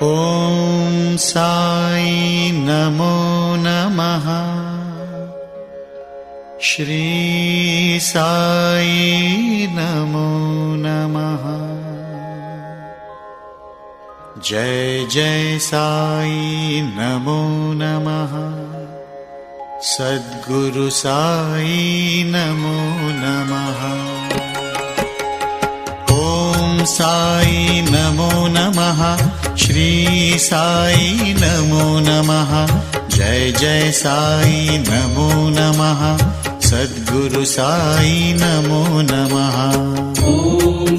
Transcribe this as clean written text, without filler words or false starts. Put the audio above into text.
ॐ साई नमो नमः। श्री साई नमो नमः। जय जय साई नमो नमः। सद्गुरु साई नमो नमः। ॐ साई नमो नमः। श्री साई नमो नमः। जय जय साई नमो नमः। सद्गुरु साई नमो नमः। ॐ